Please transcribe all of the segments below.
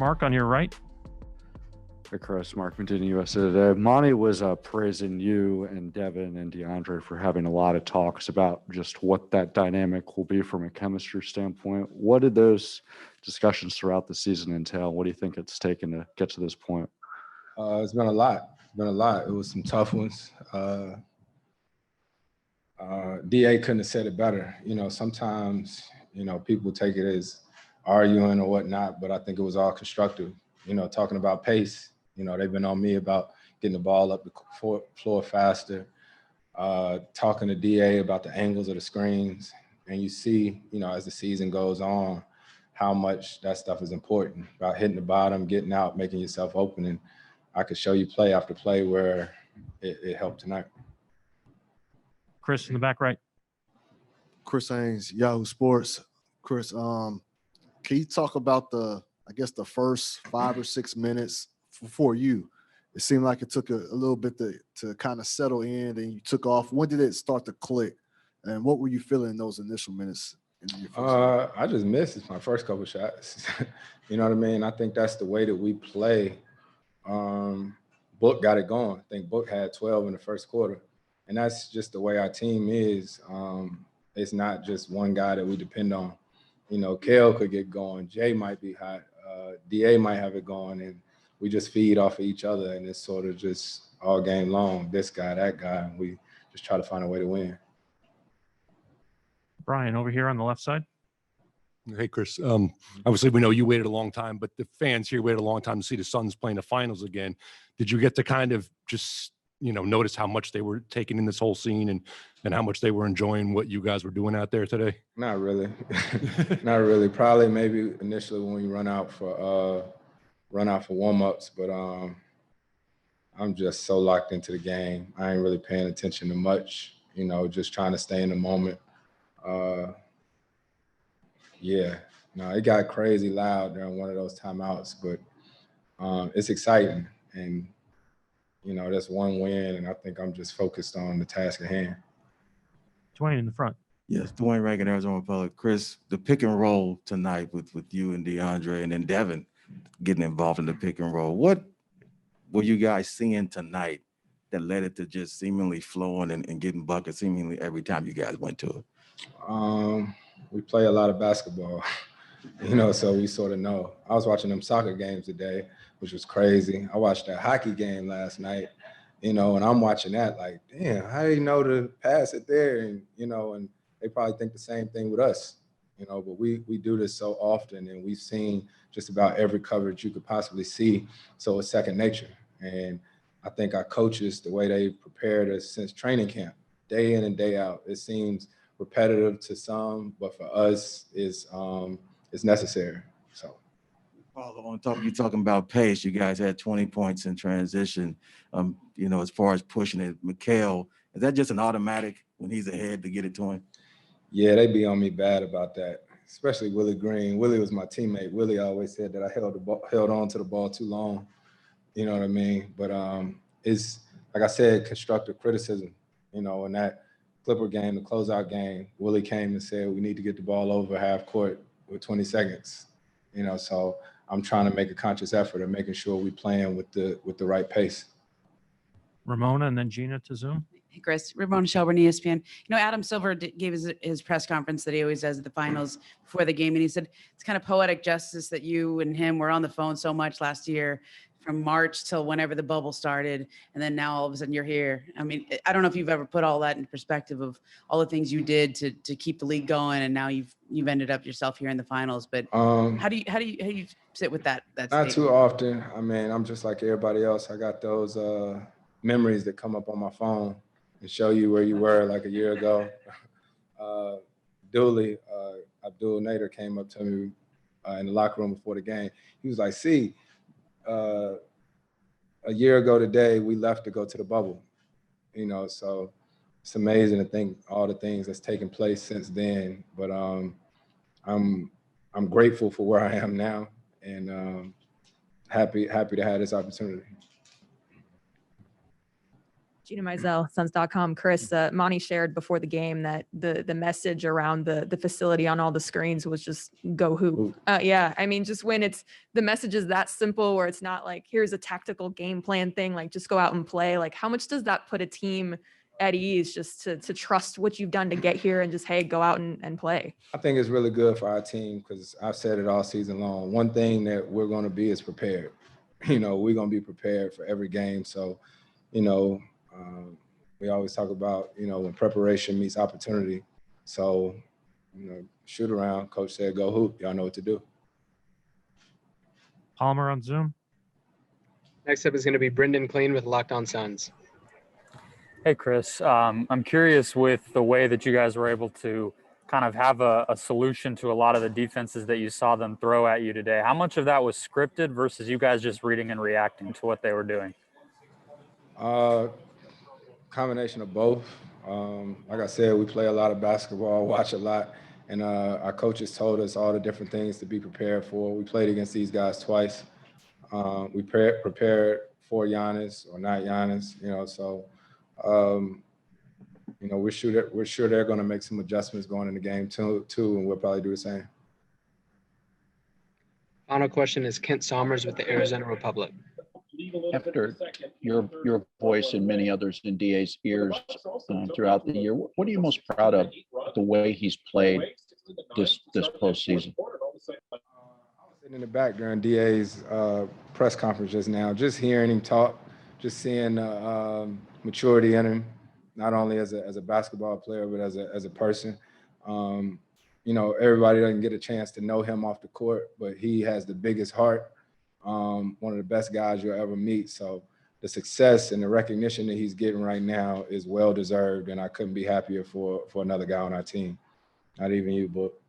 Mark, on your right. Hey, Chris, Mark Medina, USA Today. Monty was praising you and Devin and DeAndre for having a lot of talks about just what that dynamic will be from a chemistry standpoint. What did those discussions throughout the season entail? What do you think it's taken to get to this point? It's been a lot. It was some tough ones. DA couldn't have said it better. Sometimes, people take it as arguing or whatnot, but I think it was all constructive. Talking about pace. They've been on me about getting the ball up the floor faster, talking to DA about the angles of the screens. And you see, as the season goes on, how much that stuff is important about hitting the bottom, getting out, making yourself open. And I could show you play after play where it helped tonight. Chris in the back right. Chris Haynes, Yahoo Sports. Chris, can you talk about the first 5 or 6 minutes for you? It seemed like it took a little bit to kind of settle in, and you took off. When did it start to click? And what were you feeling in those initial minutes? I just missed. It's my first couple shots. You know what I mean? I think that's the way that we play. Book got it going. I think Book had 12 in the first quarter. And that's just the way our team is. It's not just one guy that we depend on. Kale could get going. Jay might be hot. DA might have it going. And we just feed off of each other. And it's sort of just all game long, this guy, that guy. And we just try to find a way to win. Brian, over here on the left side. Hey, Chris. Obviously, we know you waited a long time, but the fans here waited a long time to see the Suns playing the finals again. Did you get to kind of just, notice how much they were taking in this whole scene and how much they were enjoying what you guys were doing out there today? Not really. Not really. Probably maybe initially when we run out for warm-ups, but I'm just so locked into the game. I ain't really paying attention to much, just trying to stay in the moment. It got crazy loud during one of those timeouts, but it's exciting. And, that's one win, and I think I'm just focused on the task at hand. Dwayne in the front. Yes, Dwayne Rankin, Arizona Republic. Chris, the pick and roll tonight with you and DeAndre and then Devin getting involved in the pick and roll. What were you guys seeing tonight that led it to just seemingly flowing and getting buckets seemingly every time you guys went to it? We play a lot of basketball, so we sort of know. I was watching them soccer games today, which was crazy. I watched that hockey game last night, and I'm watching that like, damn, how do you know to pass it there? And, and they probably think the same thing with us, but we do this so often, and we've seen just about every coverage you could possibly see. So it's second nature. And I think our coaches, the way they prepared us since training camp, day in and day out, it seems repetitive to some, but for us, it's necessary. So, on top, you're talking about pace. You guys had 20 points in transition. As far as pushing it, Mikal, is that just an automatic when he's ahead to get it to him? Yeah, they be on me bad about that, especially Willie Green. Willie was my teammate. Willie always said that I held on to the ball too long. You know what I mean? But it's like I said, constructive criticism. In that Clipper game, the closeout game, Willie came and said, we need to get the ball over half court with 20 seconds, so I'm trying to make a conscious effort of making sure we playing with the right pace. Ramona and then Gina to Zoom. Hey, Chris, Ramona Shelburne, ESPN. Adam Silver gave his press conference that he always does at the finals before the game. And he said, it's kind of poetic justice that you and him were on the phone so much last year from March till whenever the bubble started. And then now all of a sudden you're here. I mean, I don't know if you've ever put all that in perspective of all the things you did to keep the league going. And now you've ended up yourself here in the finals. But how do you sit with that? Not statement? too often. I mean, I'm just like everybody else. I got those memories that come up on my phone and show you where you were like a year ago. Dooley, Abdul Nader came up to me in the locker room before the game. He was like, see, a year ago today, we left to go to the bubble, so it's amazing to think all the things that's taken place since then. But I'm grateful for where I am now, and happy to have this opportunity. Gina Mizell, Suns.com. Chris, Monty shared before the game that the message around the facility on all the screens was just go hoop. Yeah, I mean, just when it's the message is that simple, where it's not like here's a tactical game plan thing, like just go out and play. Like, how much does that put a team at ease just to trust what you've done to get here and just hey, go out and play? I think it's really good for our team because I've said it all season long. One thing that we're going to be is prepared. We're going to be prepared for every game. So, we always talk about, when preparation meets opportunity. So, shoot around. Coach said, go hoop. Y'all know what to do. Palmer on Zoom. Next up is going to be Brendan Clean with Locked On Suns. Hey, Chris. I'm curious with the way that you guys were able to kind of have a solution to a lot of the defenses that you saw them throw at you today. How much of that was scripted versus you guys just reading and reacting to what they were doing? Combination of both. Like I said, we play a lot of basketball, watch a lot, and our coaches told us all the different things to be prepared for. We played against these guys twice. We prepared for Giannis or not Giannis, so we're sure they're going to make some adjustments going in the game too, and we'll probably do the same. Final question is Kent Somers with the Arizona Republic. After your voice and many others in DA's ears throughout the year, what are you most proud of the way he's played this postseason? I was sitting in the back during DA's press conference just now, just hearing him talk, just seeing maturity in him, not only as a basketball player, but as a person. Everybody doesn't get a chance to know him off the court, but he has the biggest heart. One of the best guys you'll ever meet. So the success and the recognition that he's getting right now is well deserved, and I couldn't be happier for another guy on our team. Not even you, Book.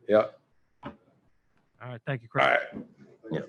Yep. All right. Thank you, Chris. All right.